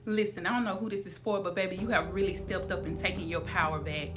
Listen, I don't know who this is for, but baby, you have really stepped up and taken your power back.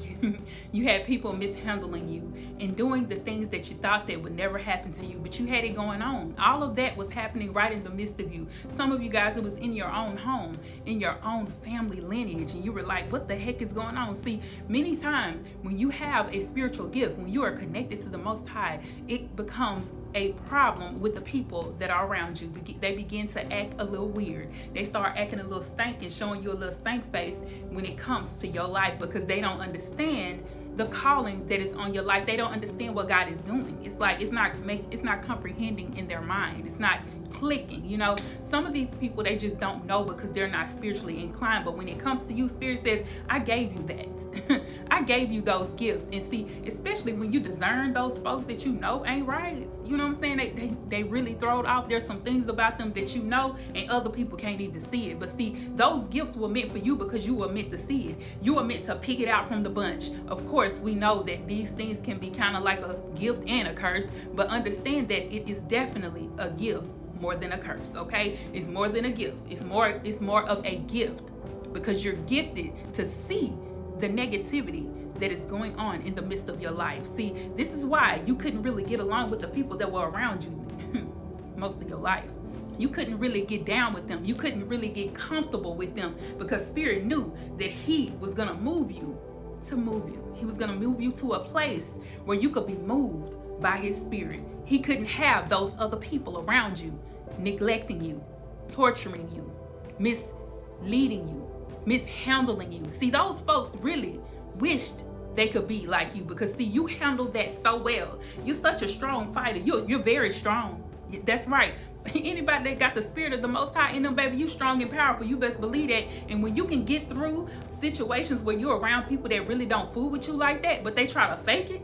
You had people mishandling you and doing the things that you thought that would never happen to you, but you had it going on. All of that was happening right in the midst of you. Some of you guys, it was in your own home, in your own family lineage, and you were like, what the heck is going on? See, many times when you have a spiritual gift, when you are connected to the Most High, it becomes a problem with the people that are around you. They begin to act a little weird. They start acting a little stank and showing you a little stank face when it comes to your life, because they don't understand the calling that is on your life. They don't understand what God is doing. It's like it's not comprehending in their mind. It's not clicking. You know, some of these people, they just don't know because they're not spiritually inclined. But when it comes to you, Spirit says, I gave you that. I gave you those gifts. And see, especially when you discern those folks that you know ain't right, you know what I'm saying? They really throw it off. There's some things about them that you know and other people can't even see it. But see, those gifts were meant for you because you were meant to see it. You were meant to pick it out from the bunch. Of course, we know that these things can be kind of like a gift and a curse, but understand that it is definitely a gift more than a curse. Okay, it's more than a gift. It's more of a gift, because you're gifted to see the negativity that is going on in the midst of your life. See, this is why you couldn't really get along with the people that were around you most of your life. You couldn't really get down with them. You couldn't really get comfortable with them, because Spirit knew that He was going to move you to move you. He was going to move you to a place where you could be moved by His Spirit. He couldn't have those other people around you neglecting you, torturing you, misleading you, mishandling you. See, those folks really wished they could be like you, because see, you handled that so well. You're such a strong fighter. You're very strong. That's right. Anybody that got the Spirit of the Most High in them, baby, you strong and powerful. You best believe that. And when you can get through situations where you're around people that really don't fool with you like that, but they try to fake it,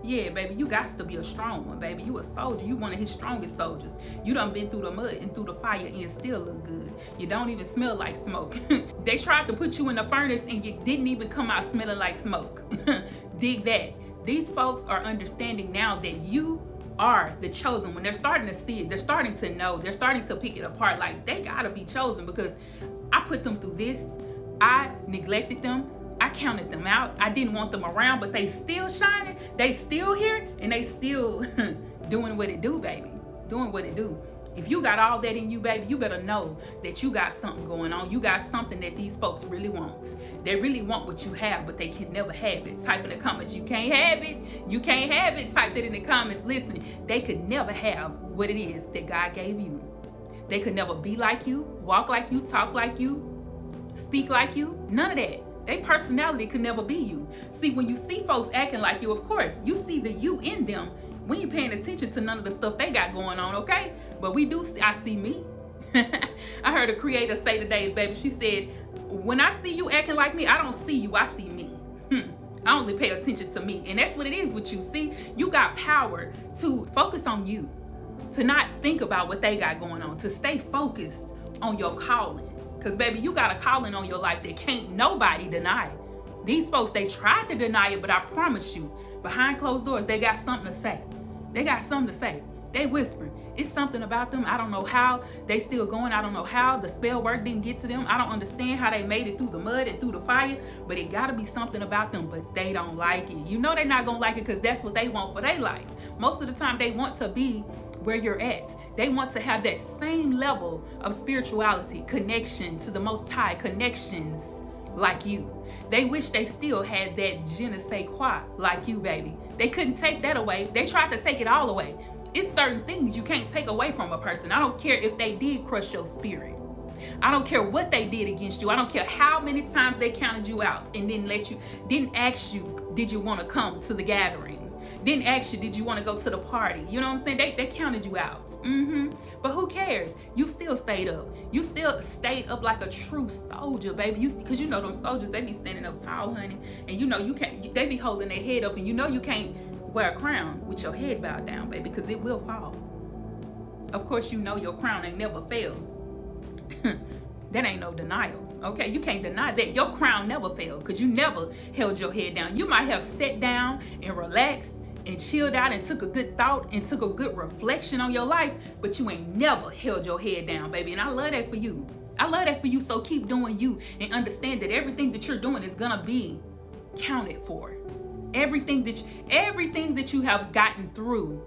yeah, baby, you got to be a strong one, baby. You a soldier. You one of His strongest soldiers. You done been through the mud and through the fire and still look good. You don't even smell like smoke. They tried to put you in the furnace and you didn't even come out smelling like smoke. Dig that. These folks are understanding now that you are the chosen. When they're starting to see it, they're starting to know, they're starting to pick it apart. Like, they gotta be chosen because I put them through this. I neglected them. I counted them out. I didn't want them around, but they still shining. They still here, and they still doing what it do, baby. Doing what it do. If you got all that in you, baby, you better know that you got something going on. You got something that these folks really want. They really want what you have, but they can never have it. Type in the comments, you can't have it. You can't have it. Type that in the comments. Listen, they could never have what it is that God gave you. They could never be like you, walk like you, talk like you, speak like you. None of that. Their personality could never be you. See, when you see folks acting like you, of course, you see the you in them. We ain't paying attention to none of the stuff they got going on, okay? But we do see, I see me. I heard a creator say today, baby, she said, when I see you acting like me, I don't see you, I see me. I only pay attention to me. And that's what it is with you. See, you got power to focus on you, to not think about what they got going on, to stay focused on your calling. Because, baby, you got a calling on your life that can't nobody deny. These folks, they tried to deny it, but I promise you, behind closed doors, they got something to say. They got something to say. They whispering. It's something about them. I don't know how they still going. I don't know how the spell work didn't get to them. I don't understand how they made it through the mud and through the fire, but it got to be something about them, but they don't like it. You know they're not going to like it because that's what they want for their life. Most of the time, they want to be where you're at. They want to have that same level of spirituality, connection to the Most High, connections like you. They wish they still had that je ne sais quoi like you, baby. They couldn't take that away. They tried to take it all away. It's certain things you can't take away from a person. I don't care if they did crush your spirit. I don't care what they did against you. I don't care how many times they counted you out and didn't ask you, did you want to come to the gathering? Didn't ask you, did you want to go to the party? You know what I'm saying? They counted you out. But who cares? You still stayed up. You still stayed up like a true soldier, baby. Because you know them soldiers, they be standing up tall, honey. And you know you can't. They be holding their head up, and you know you can't wear a crown with your head bowed down, baby, because it will fall. Of course, you know your crown ain't never failed. That ain't no denial. Okay, you can't deny that. Your crown never failed because you never held your head down. You might have sat down and relaxed and chilled out and took a good thought and took a good reflection on your life, but you ain't never held your head down, baby. And I love that for you. I love that for you. So keep doing you and understand that everything that you're doing is gonna be counted for. Everything that you have gotten through,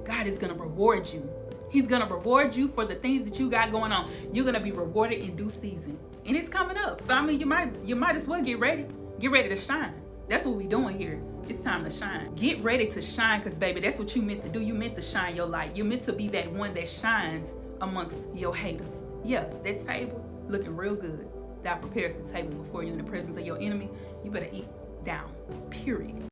God is gonna reward you. He's gonna reward you for the things that you got going on. You're gonna be rewarded in due season, and it's coming up. So I mean, you might as well get ready to shine. That's what we're doing here. It's time to shine. Get ready to shine, because baby, that's what you meant to do. You meant to shine your light. You're meant to be that one that shines amongst your haters. Yeah, that table looking real good. God prepares the table before you in the presence of your enemy. You better eat down, period.